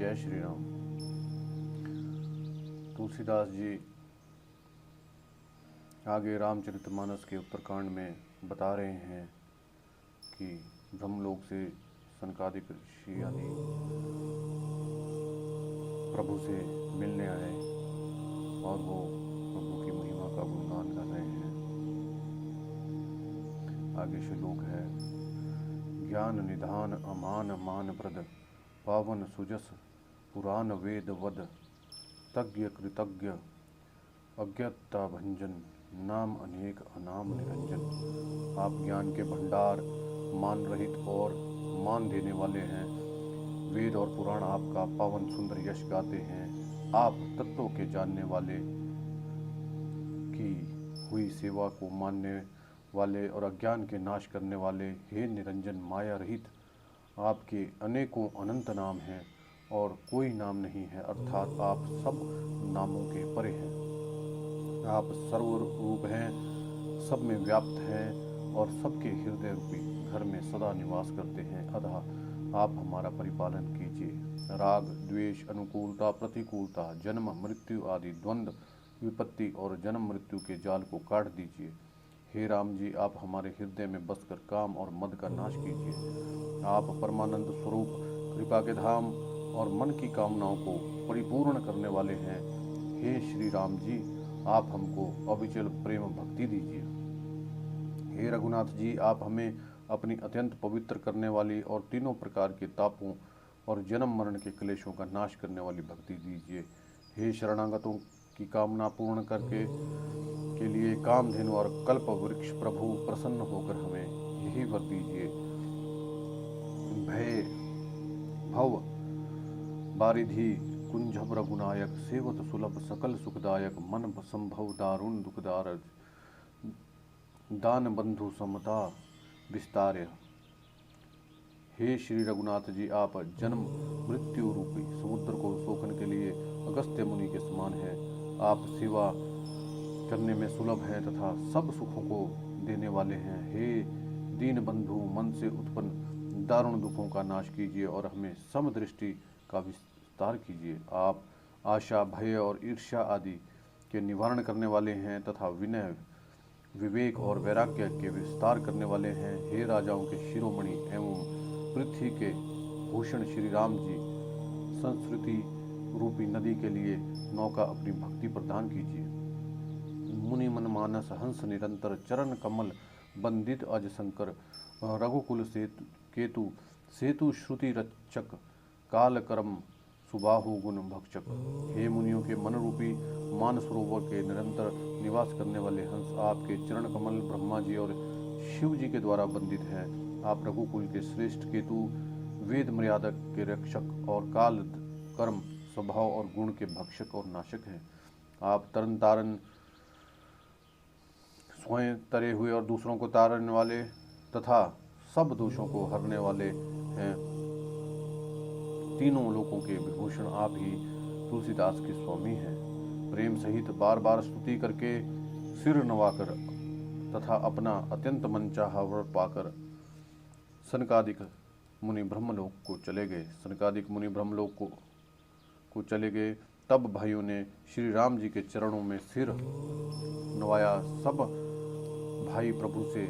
जय श्री राम। तुलसीदास जी आगे रामचरितमानस के उत्तरकांड में बता रहे हैं कि ब्रह्मलोक से सनकादिक ऋषि आदि प्रभु से मिलने आए और वो प्रभु की महिमा का गुणगान कर रहे हैं। आगे श्लोक है, ज्ञान निधान अमान मान प्रद पावन सुजस पुराण वेद वद तज्ञ कृतज्ञ अज्ञता भंजन नाम अनेक अनाम निरंजन। आप ज्ञान के भंडार, मान रहित और मान देने वाले हैं। वेद और पुराण आपका पावन सुंदर यश गाते हैं। आप तत्वों के जानने वाले की हुई सेवा को मानने वाले और अज्ञान के नाश करने वाले, हे निरंजन माया रहित, आपके अनेकों अनंत नाम हैं और कोई नाम नहीं है, अर्थात आप सब नामों के परे हैं। आप सर्वरूप हैं, सब में व्याप्त हैं और सबके हृदय रूपी घर में सदा निवास करते हैं। अतः आप हमारा परिपालन कीजिए। राग द्वेष, अनुकूलता प्रतिकूलता, जन्म मृत्यु आदि द्वंद्व, विपत्ति और जन्म मृत्यु के जाल को काट दीजिए। हे राम जी, आप हमारे हृदय में बसकर काम और मद का नाश कीजिए। आप परमानंद स्वरूप, कृपा के धाम और मन की कामनाओं को परिपूर्ण करने वाले हैं। हे श्री राम जी, आप हमको अविचल प्रेम भक्ति दीजिए। हे रघुनाथ जी, आप हमें अपनी अत्यंत पवित्र करने वाली और तीनों प्रकार के तापों और जन्म मरण के क्लेशों का नाश करने वाली भक्ति दीजिए। हे शरणागतों की कामना पूर्ण करके के लिए कामधेनु और कल्प वृक्ष प्रभु प्रसन्न होकर हमें यही वर दीजिए। भय भव बारिधि कुंजभ रघुनायक, सेवत सुलभ सकल सुखदायक, मन संभव दारुण दुखदार, दान बंधु समता विस्तार्य। हे श्री रघुनाथ जी, आप जन्म मृत्यु रूपी समुद्र को सोखने के लिए अगस्त्य मुनि के समान हैं। आप सेवा करने में सुलभ हैं तथा सब सुखों को देने वाले हैं। हे दीन बंधु, मन से उत्पन्न दारुण दुखों का नाश कीजिए और हमें समदृष्टि का विस्तार कीजिए। आप आशा, भय और ईर्ष्या आदि के निवारण करने वाले हैं तथा विनय, विवेक और वैराग्य के विस्तार करने वाले हैं। हे राजाओं के शिरोमणि एवं पृथ्वी के भूषण श्री राम जी, संस्कृति रूपी नदी के लिए नौका अपनी भक्ति प्रदान कीजिए। मुनि मन मानस हंस निरंतर, चरण कमल बंदित अज शंकर, रघुकुल केतु सेतु श्रुति रक्षक, काल करम सुबाहु गुण भक्षक। हे मुनियों के मन रूपी मानसरोवर के निरंतर निवास करने वाले हंस, आपके चरण कमल ब्रह्मा जी और शिव जी के द्वारा बंदित हैं। आप रघुकुल के श्रेष्ठ केतु, वेद मर्यादा के रक्षक और काल कर्म स्वभाव और गुण के भक्षक और नाशक हैं। आप तरन तारन, स्वयं तरे हुए और दूसरों को तारने वाले तथा सब दोषों को हरने वाले हैं। तीनों लोकों के विभूषण आप ही तुलसीदास के स्वामी हैं। प्रेम सहित बार बार स्तुति करके सिर नवाकर तथा अपना अत्यंत मनचाहा वर पाकर सनकादिक मुनि ब्रह्मलोक को चले गए। सनकादिक मुनि ब्रह्मलोक को चले गए। तब भाइयों ने श्री राम जी के चरणों में सिर नवाया। सब भाई प्रभु से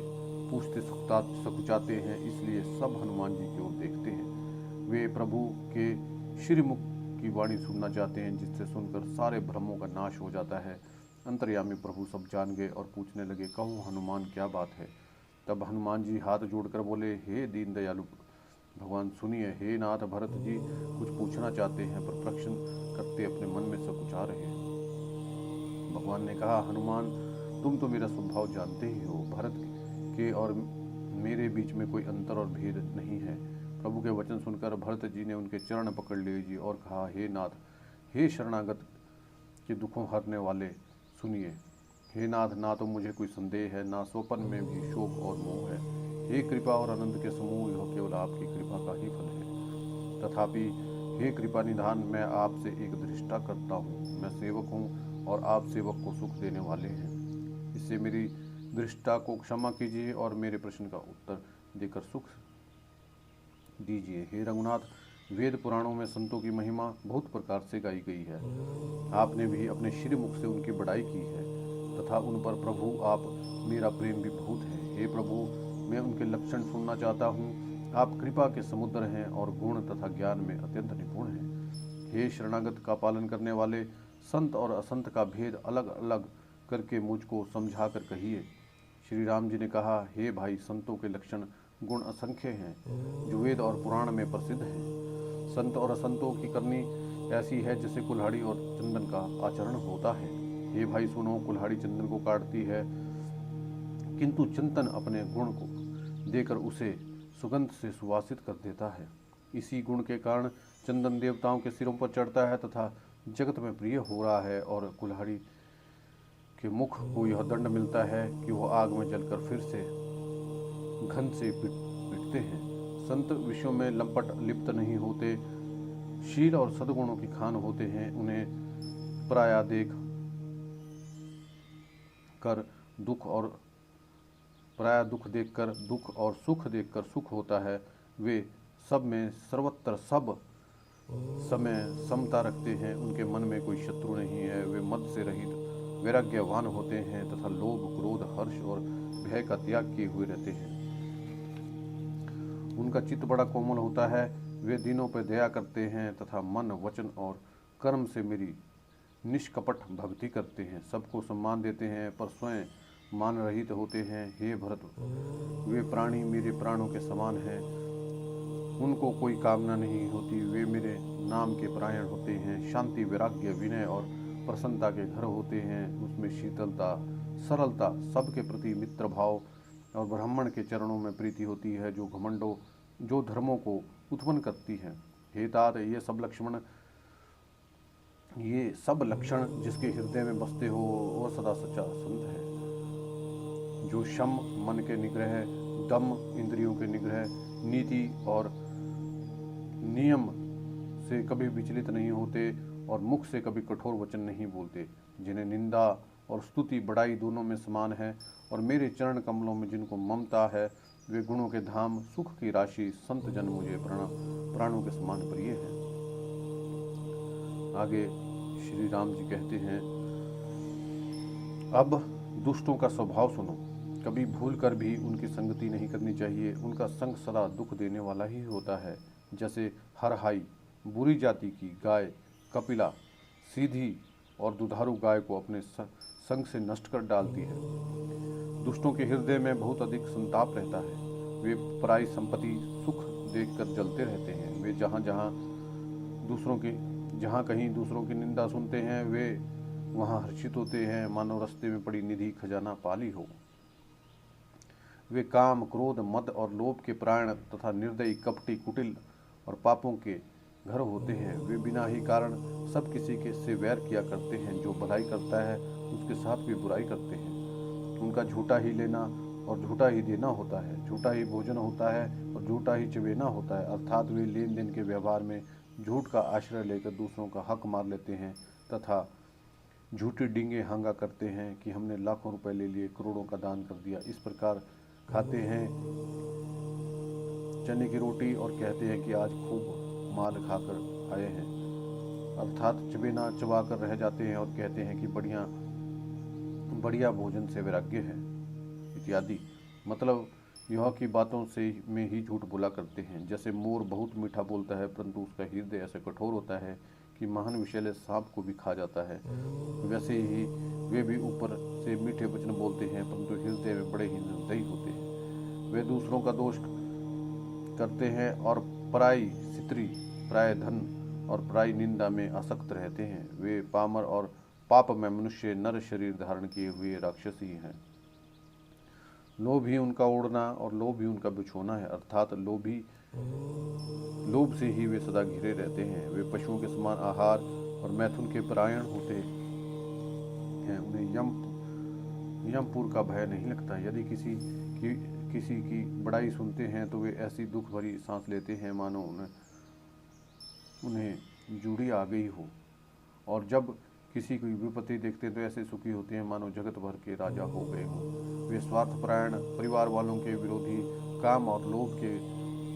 पूछते सकुचाते हैं, इसलिए सब हनुमान जी की ओर देखते हैं। वे प्रभु के श्रीमुख की वाणी सुनना चाहते हैं, जिससे सुनकर सारे भ्रमों का नाश हो जाता है। अंतर्यामी प्रभु सब जान गए और पूछने लगे, कहो हनुमान, क्या बात है? तब हनुमान जी हाथ जोड़कर बोले, हे दीन दयालु भगवान सुनिए। हे नाथ, भरत जी कुछ पूछना चाहते हैं पर प्रश्न करते अपने मन में सकुचा रहे हैं। भगवान ने कहा, हनुमान, तुम तो मेरा स्वभाव जानते ही हो। भरत के और मेरे बीच में कोई अंतर और भेद नहीं है। प्रभु के वचन सुनकर भरत जी ने उनके चरण पकड़ लिए जी और कहा, हे नाथ, हे शरणागत के दुखों हरने वाले, सुनिए। हे नाथ, ना तो मुझे कोई संदेह है, ना स्वप्न में भी शोक और मोह है। हे कृपा और आनंद के समूह, यह केवल आपकी कृपा का ही फल है। तथापि हे कृपा निधान, मैं आपसे एक दृष्टा करता हूँ। मैं सेवक हूँ और आप सेवक को सुख देने वाले हैं। इससे मेरी दृष्टा को क्षमा कीजिए और मेरे प्रश्न का उत्तर देकर सुख दीजिए। हे रघुनाथ, वेद पुराणों में संतों की महिमा बहुत प्रकार से गाई गई है। आपने भी अपने श्री मुख से उनकी बड़ाई की है तथा उन पर प्रभु आप मेरा प्रेम भी बहुत है। हे प्रभु, मैं उनके लक्षण सुनना चाहता हूँ। आप कृपा के समुद्र हैं और गुण तथा ज्ञान में अत्यंत निपुण हैं। हे शरणागत का पालन करने वाले, संत और असंत का भेद अलग अलग करके मुझको समझा कर कहिए। श्री राम जी ने कहा, हे भाई, संतों के लक्षण गुण असंख्य हैं जो वेद और पुराण में प्रसिद्ध हैं। संत और असंतों की करनी ऐसी है जैसे कुल्हाड़ी और चंदन का आचरण होता है। हे भाई सुनो, कुल्हाड़ी चंदन को काटती है किंतु चंदन अपने गुण को देकर उसे सुगंध से सुवासित कर देता है। इसी गुण के कारण चंदन देवताओं के सिरों पर चढ़ता है तथा जगत में प्रिय हो रहा है, और कुल्हाड़ी के मुख को यह दंड मिलता है कि वह आग में जलकर फिर से घन से पिटते हैं। संत विषयों में लंपट लिप्त नहीं होते, शील और सद्गुणों की खान होते हैं। उन्हें पराया देख कर दुख और पराया दुख देखकर दुख और सुख देखकर सुख होता है। वे सब में सर्वत्र सब समय समता रखते हैं। उनके मन में कोई शत्रु नहीं है। वे मद से रहित वैराग्यवान होते हैं तथा लोभ, क्रोध, हर्ष और भय का त्याग किए हुए रहते हैं। उनका चित्त बड़ा कोमल होता है। वे दिनों पर दया करते हैं तथा मन, वचन और कर्म से मेरी निष्कपट भक्ति करते हैं। सबको सम्मान देते हैं पर स्वयं मान रहित होते हैं। हे भरत, वे प्राणी मेरे प्राणों के समान हैं। उनको कोई कामना नहीं होती। वे मेरे नाम के परायण होते हैं। शांति, वैराग्य, विनय और प्रसन्नता के घर होते हैं। उसमें शीतलता, सरलता, सबके प्रति मित्र भाव और ब्राह्मण के चरणों में प्रीति होती है जो घमंडों जो धर्मों को उत्पन्न करती है। हे तात, ये सब लक्षण जिसके हृदय में बसते हो वह सदा सच्चा संत है। जो शम, मन के निग्रह, दम, इंद्रियों के निग्रह, नीति और नियम से कभी विचलित नहीं होते और मुख से कभी कठोर वचन नहीं बोलते, जिन्हें निंदा और स्तुति बड़ाई दोनों में समान है, और मेरे चरण कमलों में जिनको ममता है, वे गुणों के धाम, सुख की राशि, संत जन मुझे प्राणों के समान प्रिय हैं। आगे श्री राम जी कहते हैं, अब दुष्टों का स्वभाव सुनो। कभी भूल कर भी उनकी संगति नहीं करनी चाहिए। उनका संग सदा दुख देने वाला ही होता है। जैसे हरहाई, बुरी जाति की गाय कपिला सीधी और दुधारू गाय को अपने संग से नष्ट कर डालती है। दुष्टों के हृदय में बहुत अधिक संताप रहता है। वे पराई संपत्ति सुख देखकर जलते रहते हैं। वे जहाँ कहीं दूसरों की निंदा सुनते हैं, वे वहाँ हर्षित होते हैं, मानो रास्ते में पड़ी निधि खजाना पाली हो। वे काम, क्रोध, मद और लोभ के प्राण तथा निर्दयी, कपटी, कुटिल और पापों के घर होते हैं। वे बिना ही कारण सब किसी के से वैर किया करते हैं। जो भलाई करता है उसके साथ भी बुराई करते हैं। उनका झूठा ही लेना और झूठा ही देना होता है। झूठा ही भोजन होता है और झूठा ही चबेना होता है। अर्थात वे लेन देन के व्यवहार में झूठ का आश्रय लेकर दूसरों का हक मार लेते हैं तथा झूठी डींगे हांगा करते हैं कि हमने लाखों रुपए ले लिए, करोड़ों का दान कर दिया। इस प्रकार खाते हैं चने की रोटी और कहते हैं कि आज खूब माल खाकर आए हैं, अर्थात चबेना चबा कर रह जाते हैं और कहते हैं कि बढ़िया बढ़िया भोजन से वैराग्य है इत्यादि। मतलब यह की बातों से में ही झूठ बोला करते हैं। जैसे मोर बहुत मीठा बोलता है परंतु उसका हृदय ऐसे कठोर होता है कि महान विषैले सांप को भी खा जाता है, वैसे ही वे भी ऊपर से मीठे वचन बोलते हैं परंतु हृदय में बड़े ही निर्दयी होते हैं। वे दूसरों का दोष करते हैं और पराई स्त्री, पराय धन और पराई निंदा में आसक्त रहते हैं। वे पामर और पाप में मनुष्य नर शरीर धारण किए हुए राक्षसी हैं। लोभ ही उनका ओढ़ना और लोभ ही उनका बिछोना है, अर्थात लोभ से ही वे सदा घिरे रहते हैं। वे पशुओं के समान आहार और मैथुन के परायण होते हैं। उन्हें यमपुर का भय नहीं लगता। यदि किसी की बड़ाई सुनते हैं तो वे ऐसी दुख भरी सांस लेते हैं मानो उन्हें जूड़ी आ गई हो, और जब किसी की विपत्ति देखते तो ऐसे सुखी होते हैं मानो जगत भर के राजा हो गए हों। वे स्वार्थपरायण, परिवार वालों के विरोधी, काम और लोभ के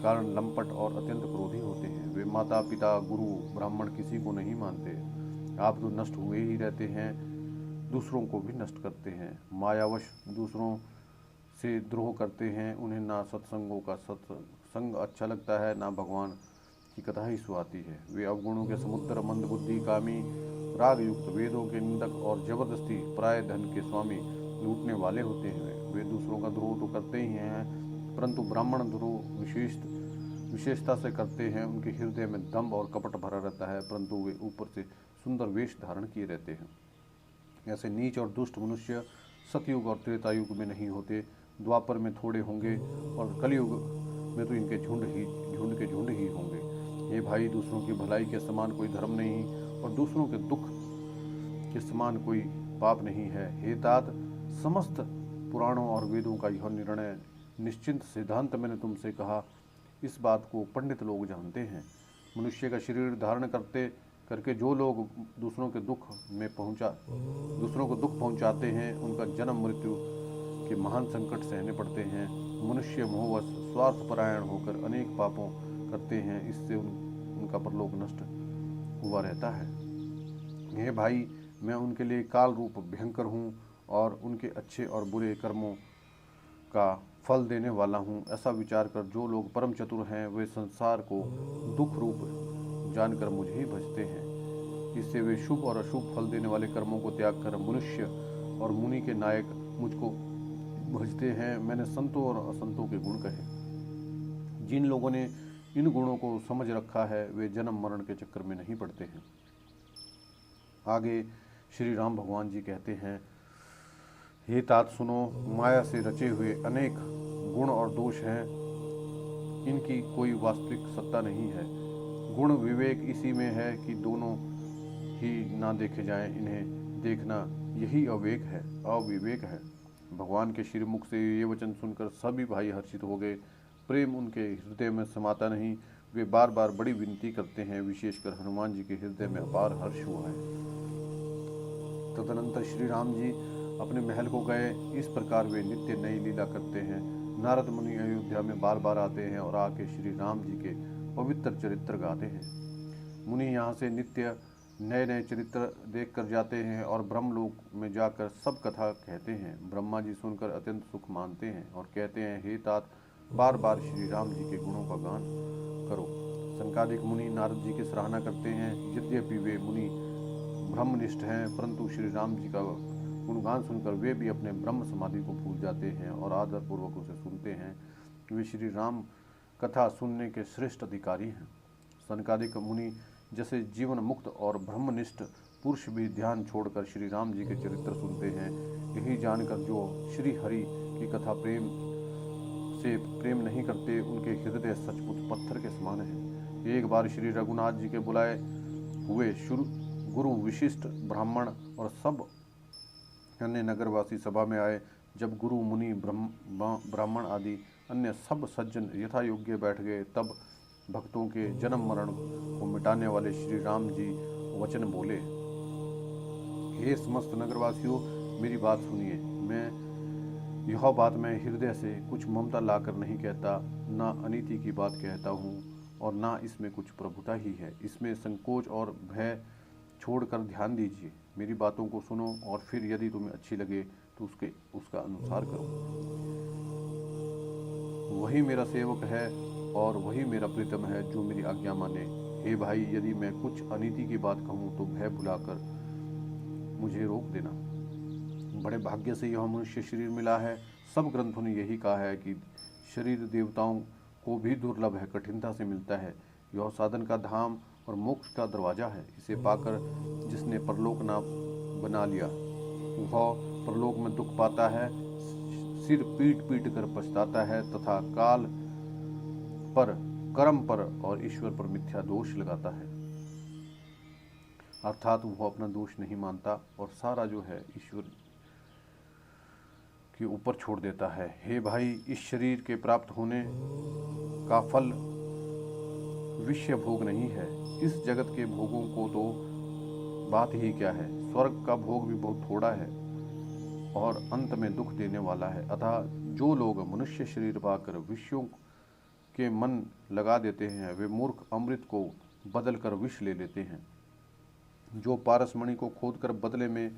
कारण लंपट और अत्यंत क्रोधी होते हैं। वे माता पिता गुरु ब्राह्मण किसी को नहीं मानते। आप तो नष्ट हुए ही रहते हैं, दूसरों को भी नष्ट करते हैं। मायावश दूसरों से द्रोह करते हैं। उन्हें ना सत्संगों का सत्संग अच्छा लगता है, ना भगवान की कथा ही सुहाती है। वे अवगुणों के समुद्र, मंदबुद्धि, कामी, राग युक्त, वेदों के निंदक और जबरदस्ती प्राय धन के स्वामी लूटने वाले होते हैं। वे दूसरों का द्रोह तो करते ही हैं, परंतु ब्राह्मण द्रोह विशेषता से करते हैं। उनके हृदय में दंभ और कपट भरा रहता है, परंतु वे ऊपर से सुंदर वेश धारण किए रहते हैं। ऐसे नीच और दुष्ट मनुष्य सतयुग और त्रेता युग में नहीं होते, द्वापर में थोड़े होंगे और कलयुग में तो इनके झुंड ही होंगे। ये भाई, दूसरों की भलाई के समान कोई धर्म नहीं और दूसरों के दुख के समान कोई पाप नहीं है। हे तात, समस्त पुराणों और वेदों का यह निर्णय निश्चिंत सिद्धांत मैंने तुमसे कहा, इस बात को पंडित लोग जानते हैं। मनुष्य का शरीर धारण करके जो लोग दूसरों को दुख पहुंचाते हैं, उनका जन्म मृत्यु के महान संकट सहने पड़ते हैं। मनुष्य मोहवश स्वार्थपरायण होकर अनेक पापों करते हैं, इससे उनका परलोक नष्ट हुआ रहता है। हे भाई, मैं उनके लिए काल रूप भयंकर हूँ और उनके अच्छे और बुरे कर्मों का फल देने वाला हूँ। ऐसा विचार कर जो लोग परम चतुर हैं, वे संसार को दुख रूप जानकर मुझे ही भजते हैं। इससे वे शुभ और अशुभ फल देने वाले कर्मों को त्याग कर मनुष्य और मुनि के नायक मुझको भजते हैं। मैंने संतों और असंतों के गुण कहे। जिन लोगों ने इन गुणों को समझ रखा है, वे जन्म मरण के चक्कर में नहीं पड़ते हैं। आगे श्री राम भगवान जी कहते हैं, हे तात सुनो, माया से रचे हुए अनेक गुण और दोष हैं, इनकी कोई वास्तविक सत्ता नहीं है। गुण विवेक इसी में है कि दोनों ही ना देखे जाएं, इन्हें देखना यही अविवेक है। भगवान के श्रीमुख से ये वचन सुनकर सभी भाई हर्षित हो गए। प्रेम उनके हृदय में समाता नहीं, वे बार बार बड़ी विनती करते हैं। विशेषकर हनुमान जी के हृदय में अपार हर्ष हुआ है। तदनंतर श्री राम जी अपने महल को गए। इस प्रकार वे नित्य नई लीला करते हैं। नारद मुनि अयोध्या में बार बार आते हैं और आके श्री राम जी के पवित्र चरित्र गाते हैं। मुनि यहाँ से नित्य नए नए चरित्र देख कर जाते हैं और ब्रह्मलोक में जाकर सब कथा कहते हैं। ब्रह्मा जी सुनकर अत्यंत सुख मानते हैं और कहते हैं, हे तात, बार बार श्री राम जी के गुणों का गान करो। संकादिक मुनि नारद जी की सराहना करते हैं। यद्यपि वे मुनि ब्रह्मनिष्ठ हैं, परंतु श्री राम जी का गुणगान सुनकर वे भी अपने ब्रह्म समाधि को भूल जाते हैं और आदर पूर्वक उसे सुनते हैं। वे श्री राम कथा सुनने के श्रेष्ठ अधिकारी हैं। संकादिक मुनि जैसे जीवन मुक्त और ब्रह्मनिष्ठ पुरुष भी ध्यान छोड़कर श्री राम जी के चरित्र सुनते हैं। यही जानकर जो श्री हरि की कथा प्रेम नहीं करते, उनके हृदय सचमुच पत्थर के समान है। एक बार श्री रघुनाथ जी के बुलाए हुए गुरु विशिष्ट ब्राह्मण और सब अन्य नगरवासी सभा में आए। जब गुरु मुनि ब्राह्मण आदि अन्य सब सज्जन यथा योग्य बैठ गए, तब भक्तों के जन्म मरण को मिटाने वाले श्री राम जी वचन बोले, हे समस्त नगरवासियों, मेरी बात सुनिए। यह बात मैं हृदय से कुछ ममता लाकर नहीं कहता, ना अनीति की बात कहता हूँ और ना इसमें कुछ प्रभुता ही है। इसमें संकोच और भय छोड़कर ध्यान दीजिए, मेरी बातों को सुनो और फिर यदि तुम्हें अच्छी लगे तो उसका अनुसार करो। वही मेरा सेवक है और वही मेरा प्रीतम है जो मेरी आज्ञा माने। हे भाई, यदि मैं कुछ अनीति की बात कहूँ तो भय भुलाकर मुझे रोक देना। बड़े भाग्य से यह मनुष्य शरीर मिला है। सब ग्रंथों ने यही कहा है कि शरीर देवताओं को भी दुर्लभ है, कठिनता से मिलता है। यह साधन का धाम और मोक्ष का दरवाजा है। इसे पाकर जिसने परलोक ना बना लिया, वह परलोक में दुख पाता है, सिर पीट पीट कर पछताता है तथा काल पर, कर्म पर और ईश्वर पर मिथ्या दोष लगाता है। अर्थात वह अपना दोष नहीं मानता और सारा जो है ईश्वर के ऊपर छोड़ देता है। हे भाई, इस शरीर के प्राप्त होने का फल विषय भोग नहीं है। इस जगत के भोगों को तो बात ही क्या है, स्वर्ग का भोग भी बहुत थोड़ा है और अंत में दुख देने वाला है। अतः जो लोग मनुष्य शरीर पाकर विषयों के मन लगा देते हैं, वे मूर्ख अमृत को बदल कर विष ले लेते हैं। जो पारसमणि को खोद कर बदले में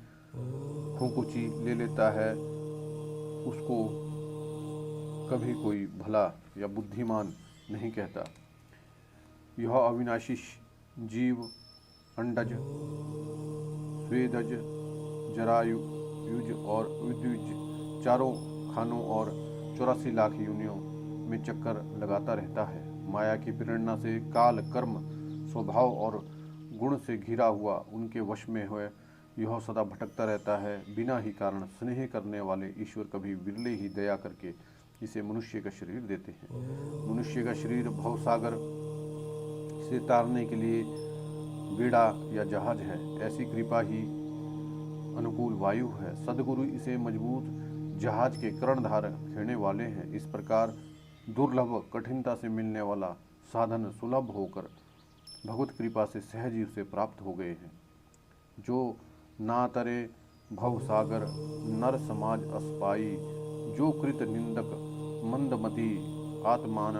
खूंकुची ले लेता है, उसको कभी कोई भला या बुद्धिमान नहीं कहता। यह अविनाशी जीव अंडज, स्वेदज, जरायुज और विद्युज चारों खानों और 84 लाख योनियों में चक्कर लगाता रहता है। माया की प्रेरणा से काल, कर्म, स्वभाव और गुण से घिरा हुआ उनके वश में हुए यह सदा भटकता रहता है। बिना ही कारण स्नेह करने वाले ईश्वर कभी विरले ही दया करके इसे मनुष्य का शरीर देते हैं। मनुष्य का शरीर भवसागर से तारने के लिए बेड़ा या जहाज है। ऐसी कृपा ही अनुकूल वायु है। सदगुरु इसे मजबूत जहाज के कर्णधार खेने वाले हैं। इस प्रकार दुर्लभ कठिनता से मिलने वाला साधन सुलभ होकर भगवत कृपा से सहज ही उसे प्राप्त हो गए हैं। जो ना तरे भव सागर नर समाज अस्पाई, जो कृत निंदक मंदमती आत्मान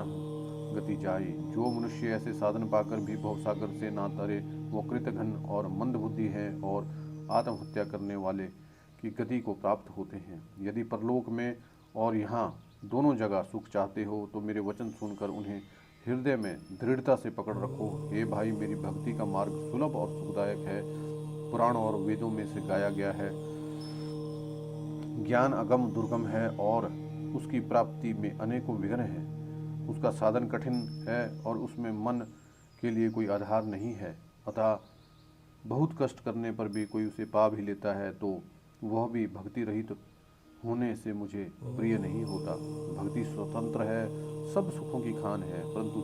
गति जाई। जो मनुष्य ऐसे साधन पाकर भी भवसागर से ना तरे वो कृतघ्न और मंदबुद्धि है और आत्महत्या करने वाले की गति को प्राप्त होते हैं। यदि परलोक में और यहाँ दोनों जगह सुख चाहते हो तो मेरे वचन सुनकर उन्हें हृदय में दृढ़ता से पकड़ रखो। हे भाई, मेरी भक्ति का मार्ग सुलभ और सुखदायक है। पुराण और वेदों में से गाया गया है। ज्ञान अगम दुर्गम है और उसकी प्राप्ति में अनेकों विघ्न हैं। उसका साधन कठिन है और उसमें मन के लिए कोई आधार नहीं है। अतः बहुत कष्ट करने पर भी कोई उसे पा भी लेता है तो वह भी भक्ति रहित होने से मुझे प्रिय नहीं होता। भक्ति स्वतंत्र है, सब सुखों की खान है, परंतु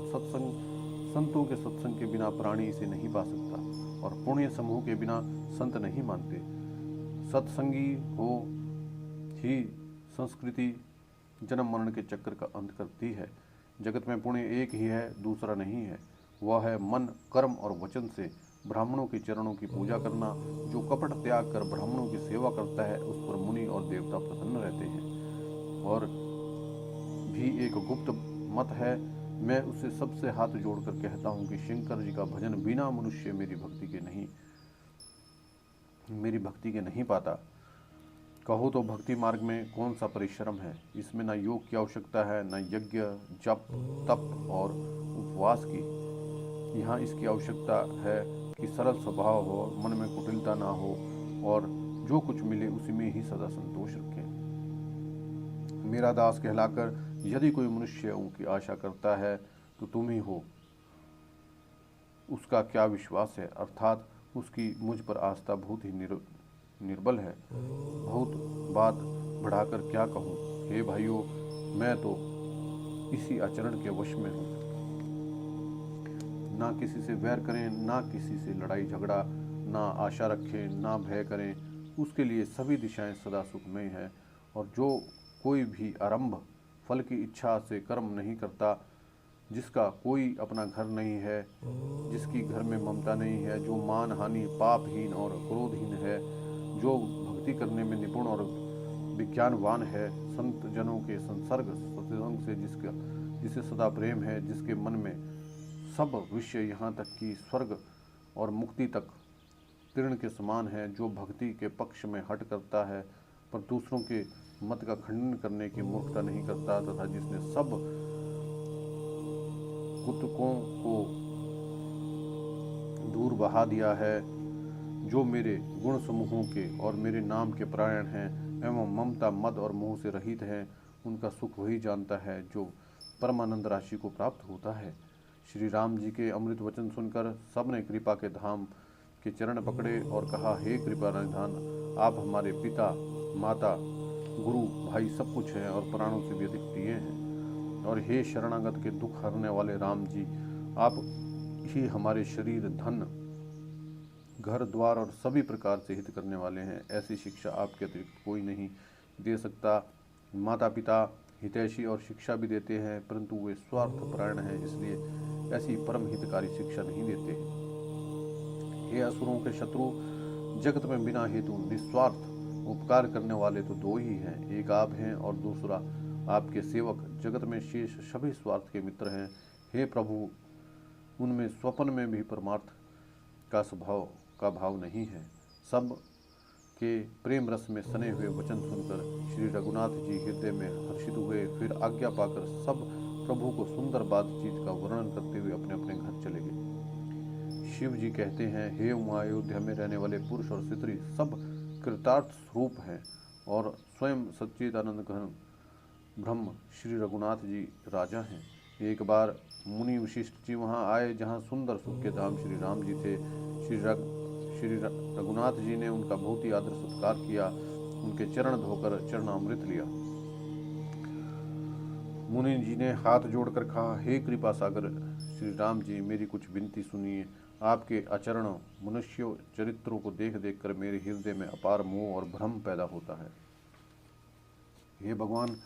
संतों के सत्संग के बिना प्राणी इसे नहीं पा सकता और पुण्य समूह के बिना संत नहीं मानते। सत्संगी हो ही संस्कृति जन्म मरण के चक्कर का अंत करती है। जगत में पुण्य एक ही है, दूसरा नहीं है। वह है मन, कर्म और वचन से ब्राह्मणों के चरणों की पूजा करना। जो कपट त्याग कर ब्राह्मणों की सेवा करता है उस पर मुनि और देवता प्रसन्न रहते हैं। और भी एक गुप्त मत है, मैं उसे सबसे हाथ जोड़कर कहता हूँ कि शंकर जी का भजन बिना मनुष्य मेरी भक्ति के नहीं पाता। कहो तो भक्ति मार्ग में कौन सा परिश्रम है। इसमें न योग की आवश्यकता है, न यज्ञ, जप, तप और उपवास की। यहाँ इसकी आवश्यकता है कि सरल स्वभाव हो, मन में कुटिलता ना हो और जो कुछ मिले उसी में ही सदा संतोष रखें। मेरा दास कहलाकर यदि कोई मनुष्य की आशा करता है तो तुम ही हो। उसका क्या विश्वास है, अर्थात उसकी मुझ पर आस्था बहुत ही निर्बल है। बहुत बात बढ़ाकर क्या कहूँ। हे भाइयों, मैं तो इसी आचरण के वश में हूँ। ना किसी से वैर करें, ना किसी से लड़ाई झगड़ा, ना आशा रखें, ना भय करें। उसके लिए सभी दिशाएं सदा सुखमय है। और जो कोई भी आरंभ फल की इच्छा से कर्म नहीं करता, जिसका कोई अपना घर नहीं है, जिसकी घर में ममता नहीं है, जो मान हानि, पापहीन और क्रोधहीन है, जो भक्ति करने में निपुण और विज्ञानवान है, संत जनों के संसर्ग सत्संग से जिसे सदा प्रेम है, जिसके मन में सब विषय यहाँ तक कि स्वर्ग और मुक्ति तक तीर्ण के समान है, जो भक्ति के पक्ष में हट करता है पर दूसरों के मत का खंडन करने की मूर्खता नहीं करता, तथा जिसने सब कुतुकों को दूर बहा दिया है, जो मेरे गुण समूहों के और मेरे नाम के परायण हैं एवं ममता, मद और मोह से रहित हैं, उनका सुख वही जानता है जो परमानंद राशि को प्राप्त होता है। श्री राम जी के अमृत वचन सुनकर सबने कृपा के धाम के चरण पकड़े और कहा, हे कृपा निधान, आप हमारे पिता, माता, गुरु, भाई सब कुछ हैं और प्राणों से भी अधिक प्रिय हैं। और हे शरणागत के दुख हरने वाले राम जी, आप ही हमारे शरीर, धन, घर द्वार और सभी प्रकार से हित करने वाले हैं। ऐसी शिक्षा आपके अतिरिक्त कोई नहीं दे सकता। माता पिता हितैषी और शिक्षा भी देते हैं, परंतु वे स्वार्थ परायण हैं, इसलिए ऐसी परम हितकारी शिक्षा नहीं देते। हे असुरों के शत्रु, जगत में बिना हेतु निस्वार्थ उपकार करने वाले तो दो ही हैं, एक आप हैं और दूसरा आपके सेवक जगत में शेष सभी स्वार्थ के मित्र हैं। हे प्रभु, उनमें स्वप्न में भी परमार्थ का भाव नहीं है। सब के प्रेम रस में सने हुए वचन सुनकर श्री रघुनाथ जी हृदय में हर्षित हुए। फिर आज्ञा पाकर सब प्रभु को सुंदर बातचीत का वर्णन करते हुए अपने अपने घर चले गए। शिव जी कहते हैं, हे उमा, अयोध्या में रहने वाले पुरुष और स्त्री सब कृतार्थ स्वरूप हैं और स्वयं सच्चिदानंद घन ब्रह्म श्री रघुनाथ जी राजा हैं। एक बार मुनि वशिष्ठ जी वहाँ आए जहाँ सुंदर सुख के धाम श्री राम जी थे। श्री रघुनाथ जी ने उनका बहुत ही आदर सत्कार किया, उनके चरण धोकर चरणामृत लिया। मुनि जी ने हाथ जोड़कर कहा, हे कृपा सागर श्री राम जी, मेरी कुछ विनती सुनिए। आपके आचरणों मनुष्य चरित्रों को देख देख कर मेरे हृदय में अपार मोह और भ्रम पैदा होता है। हे भगवान,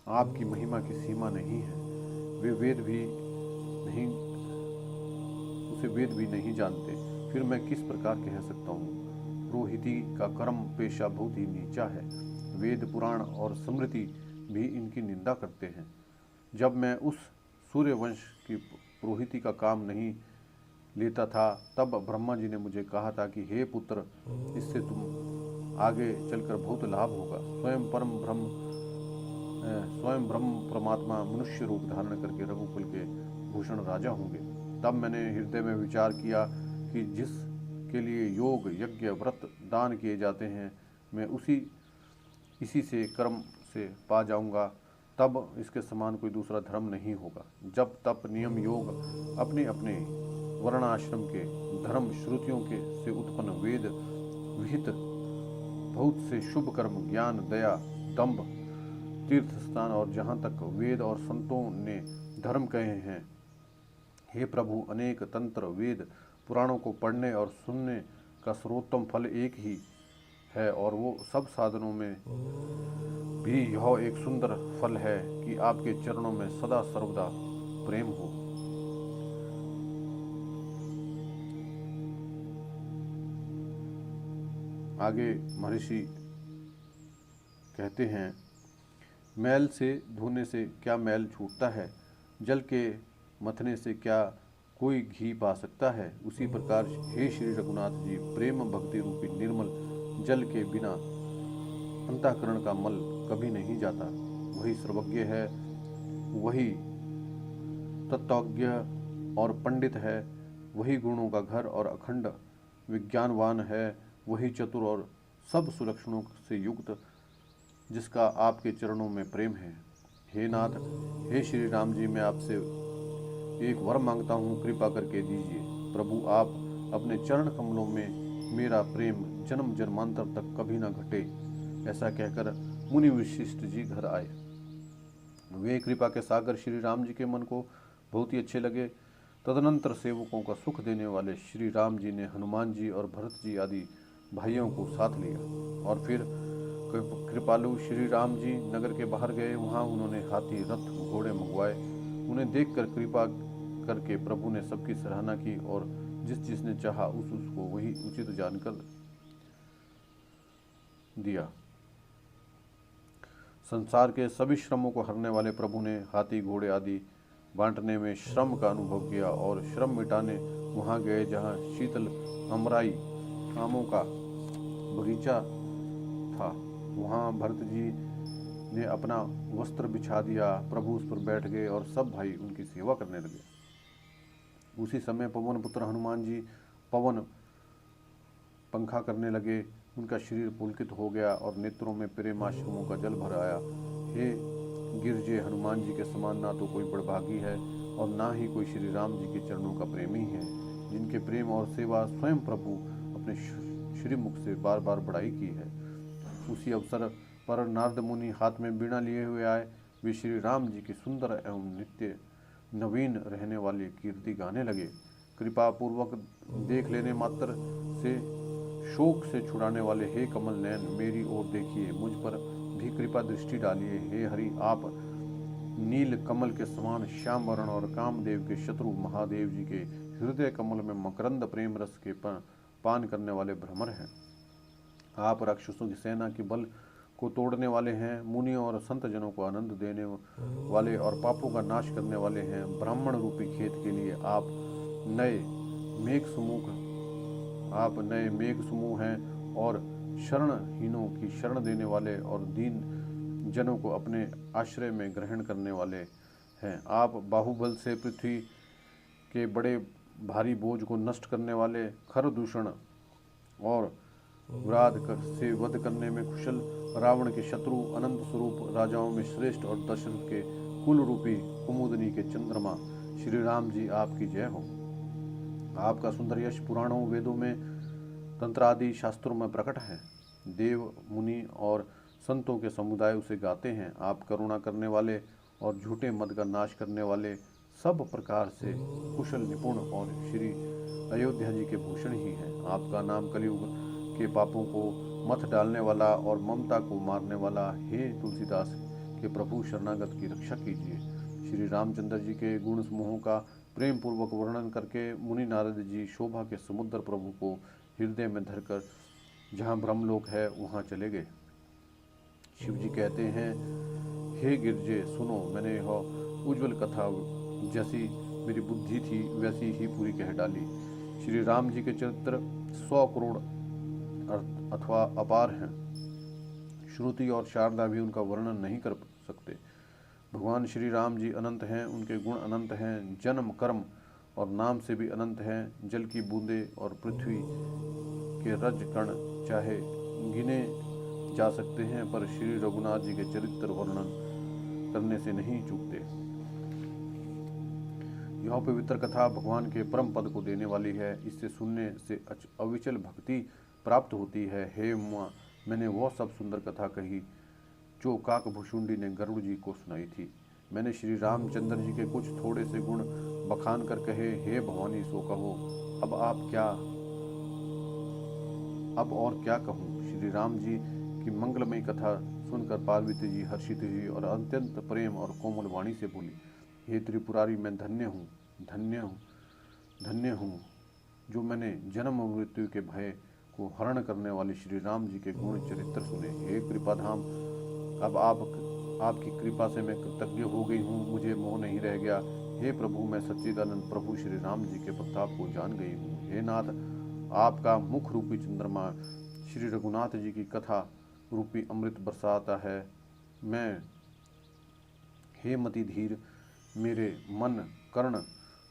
आपकी महिमा की सीमा नहीं है। वे वेद भी नहीं जानते, फिर मैं किस प्रकार कह सकता हूँ। पुरोहिती का कर्म पेशा बहुत ही नीचा है। वेद पुराण और स्मृति भी इनकी निंदा करते हैं। जब मैं उस सूर्यवंश की पुरोहिती का काम नहीं लेता था, तब ब्रह्मा जी ने मुझे कहा था कि हे पुत्र, इससे तुम आगे चलकर बहुत लाभ होगा। स्वयं ब्रह्म परमात्मा मनुष्य रूप धारण करके रघुकुल के भूषण राजा होंगे। तब मैंने हृदय में विचार किया कि जिस के लिए योग, यज्ञ, व्रत, दान किए जाते हैं, मैं इसी से कर्म से पा जाऊंगा। तब इसके समान कोई दूसरा धर्म नहीं होगा। जब तप, नियम, योग अपने अपने वर्णाश्रम के धर्म श्रुतियों के से उत्पन्न वेद विहित बहुत से शुभ कर्म, ज्ञान, दया, दंभ, तीर्थ स्थान और जहाँ तक वेद और संतों ने धर्म कहे हैं, हे प्रभु, अनेक तंत्र, वेद, पुराणों को पढ़ने और सुनने का सर्वोत्तम फल एक ही है और वो सब साधनों में भी यह एक सुंदर फल है कि आपके चरणों में सदा सर्वदा प्रेम हो। आगे महर्षि कहते हैं, मैल से धोने से क्या मैल छूटता है? जल के मथने से क्या कोई घी पा सकता है? उसी प्रकार हे श्री रघुनाथ जी, प्रेम भक्ति रूपी निर्मल जल के बिना अंतःकरण का मल कभी नहीं जाता। वही सर्वज्ञ है, वही तत्वज्ञ और पंडित है, वही गुणों का घर और अखंड विज्ञानवान है, वही चतुर और सब सुलक्षणों से युक्त, जिसका आपके चरणों में प्रेम है। हे नाथ, हे श्री राम जी, मैं आपसे एक वर मांगता हूँ, कृपा करके दीजिए। प्रभु, आप अपने चरण कमलों में मेरा प्रेम जन्म जन्मांतर तक कभी न घटे। ऐसा कहकर मुनि वशिष्ठ जी घर आए। वे कृपा के सागर श्री राम जी के मन को बहुत ही अच्छे लगे। तदनंतर सेवकों का सुख देने वाले श्री राम जी ने हनुमान जी और भरत जी आदि भाइयों को साथ लिया और फिर कृपालु श्री राम जी नगर के बाहर गए। वहाँ उन्होंने हाथी, रथ, घोड़े मंगवाए। उन्हें देखकर कृपा करके प्रभु ने सबकी सराहना की और जिसने चाहा उसको वही उचित जानकर दिया। संसार के सभी श्रमों को हरने वाले प्रभु ने हाथी, घोड़े आदि बांटने में श्रम का अनुभव किया और श्रम मिटाने वहाँ गए जहाँ शीतल अमराई आमों का बगीचा था। वहाँ भरत जी ने अपना वस्त्र बिछा दिया। प्रभु उस पर बैठ गए और सब भाई उनकी सेवा करने लगे। उसी समय पवन पुत्र हनुमान जी पवन पंखा करने लगे। उनका शरीर पुलकित हो गया और नेत्रों में प्रेमाश्रुओं का जल भर आया। हे गिरजे, हनुमान जी के समान ना तो कोई बड़भागी है और ना ही कोई श्री राम जी के चरणों का प्रेमी है, जिनके प्रेम और सेवा स्वयं प्रभु अपने श्रीमुख से बार बार बढ़ाई की है। उसी अवसर पर नारद मुनि हाथ में बीणा लिए हुए आए। वे श्री राम जी की सुंदर एवं नित्य नवीन रहने वाली कीर्ति गाने लगे। कृपा पूर्वक देख लेने मात्र से शोक से छुड़ाने वाले हे कमल नयन, मेरी ओर देखिए, मुझ पर भी कृपा दृष्टि डालिए। हे हरि, आप नील कमल के समान श्याम वर्ण और कामदेव के शत्रु महादेव जी के हृदय कमल में मकरंद प्रेम रस के पान करने वाले भ्रमर हैं। आप राक्षसों की सेना के बल को तोड़ने वाले हैं, मुनियों और संत जनों को आनंद देने वाले और पापों का नाश करने वाले हैं। ब्राह्मण रूपी खेत के लिए आप नए मेघ समूह हैं और शरणहीनों की शरण देने वाले और दीन जनों को अपने आश्रय में ग्रहण करने वाले हैं। आप बाहुबल से पृथ्वी के बड़े भारी बोझ को नष्ट करने वाले, खर दूषण और विराध से वध करने में कुशल, रावण के शत्रु, अनंत स्वरूप, राजाओं में श्रेष्ठ और दशरथ के कुल रूपी कुमुदनी के चंद्रमा श्री राम जी आपकी जय हो। आपका सुंदर यश पुराणों, वेदों में, तंत्र आदि शास्त्रों में प्रकट है। देव, मुनि और संतों के समुदाय उसे गाते हैं। आप करुणा करने वाले और झूठे मद का नाश करने वाले, सब प्रकार से कुशल, निपुण और श्री अयोध्या जी के भूषण ही हैं। आपका नाम कलयुग के पापों को मथ डालने वाला और ममता को मारने वाला। हे तुलसीदास के प्रभु, शरणागत की रक्षा कीजिए। श्री रामचंद्र जी के गुण समूहों का प्रेम पूर्वक वर्णन करके मुनि नारद जी शोभा के समुद्र प्रभु को हृदय में धरकर जहाँ ब्रह्मलोक है वहाँ चले गए। शिव जी कहते हैं, हे गिरजे सुनो, मैंने यह उज्ज्वल कथा जैसी मेरी बुद्धि थी वैसी ही पूरी कह डाली। श्री राम जी के चरित्र 100 करोड़ अथवा अपार हैं। श्रुति और शारदा भी उनका वर्णन नहीं कर सकते। भगवान श्री राम जी अनंत हैं, उनके गुण अनंत हैं, जन्म, कर्म और नाम से भी अनंत हैं। जल की बूंदे और पृथ्वी के रज कण चाहे गिने जा सकते हैं, पर श्री रघुनाथ जी के चरित्र वर्णन करने से नहीं चूकते। यह पवित्र कथा भगवान के परम पद को देने वाली है। इससे सुनने से अविचल भक्ति प्राप्त होती है। हे उमा, मैंने वह सब सुंदर कथा कही जो काकभुशुंडी ने गरुड़ जी को सुनाई थी। मैंने श्री रामचंद्र जी के कुछ थोड़े से गुण बखान कर कहे। हे भवानी, सो कहो। अब और क्या कहूँ। श्री राम जी की मंगलमयी कथा सुनकर पार्वती जी हर्षित हुई और अत्यंत प्रेम और कोमल वाणी से बोली, हे त्रिपुरारी, मैं धन्य हूँ जो मैंने जन्म मृत्यु के भय को हरण करने वाले श्री राम जी के गुण चरित्र सुने। हे कृपाधाम, अब आपकी कृपा से मैं कृतज्ञ हो गई हूँ, मुझे मोह नहीं रह गया। हे प्रभु, मैं सच्चिदानंद प्रभु श्री राम जी के प्रताप को जान गई हूँ। हे नाथ, आपका मुख रूपी चंद्रमा श्री रघुनाथ जी की कथा रूपी अमृत बरसाता है। मैं, हे मति धीर, मेरे मन कर्ण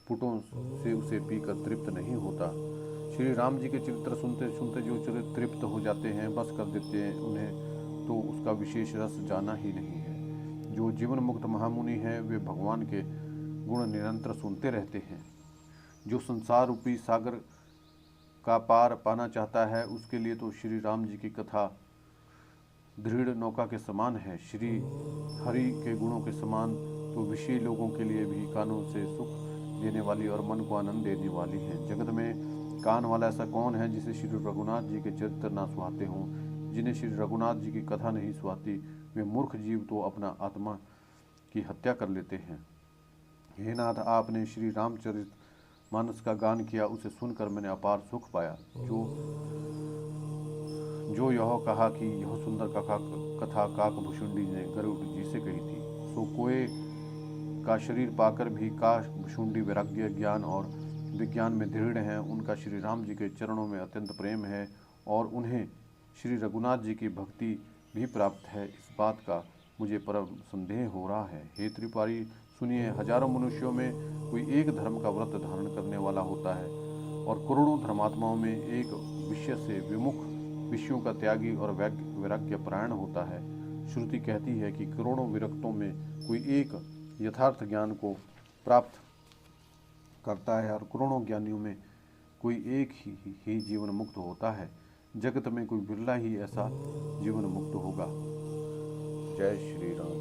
पुटों से उसे पीकर तृप्त नहीं होता। श्री राम जी के चरित्र सुनते सुनते जो चरित्र तृप्त हो जाते हैं, बस कर देते हैं, उन्हें तो उसका विशेष रस जाना ही नहीं है। जो जीवन मुक्त महामुनि हैं, वे भगवान के गुण निरंतर सुनते रहते हैं। जो संसार रूपी सागर का पार पाना चाहता है, उसके लिए तो श्री राम जी की कथा दृढ़ नौका के समान है। श्री हरि के गुणों के समान तो विषयी लोगों के लिए भी कानों से सुख देने वाली और मन को आनंद देने वाली है। जगत में कान वाला ऐसा कौन है जिसे श्री रघुनाथ जी के चरित्र ना सुहाते हों। जिन्हें श्री रघुनाथ जी की कथा नहीं सुहाती, वे मूर्ख जीव तो अपना आत्मा की हत्या कर लेते हैं। हे नाथ, आपने श्री रामचरित मानस का गान किया, उसे सुनकर मैंने अपार सुख पाया। जो यह कहा कि यह सुंदर कथा काकभुशुंडी ने गरुड़ जी से कही थी, सो कोय का शरीर पाकर भी काकभुशुंडी वैराग्य, ज्ञान और विज्ञान में दृढ़ हैं। उनका श्री राम जी के चरणों में अत्यंत प्रेम है और उन्हें श्री रघुनाथ जी की भक्ति भी प्राप्त है। इस बात का मुझे परम संदेह हो रहा है। हे त्रिपुरारी, सुनिए, हजारों मनुष्यों में कोई एक धर्म का व्रत धारण करने वाला होता है और करोड़ों धर्मात्माओं में एक विषय से विमुख, विषयों का त्यागी और वैराग्य परायण होता है। श्रुति कहती है कि करोड़ों विरक्तों में कोई एक यथार्थ ज्ञान को प्राप्त करता है और करोड़ों ज्ञानियों में कोई एक ही जीवन मुक्त होता है। जगत में कोई बिरला ही ऐसा जीवन मुक्त होगा। जय श्री राम।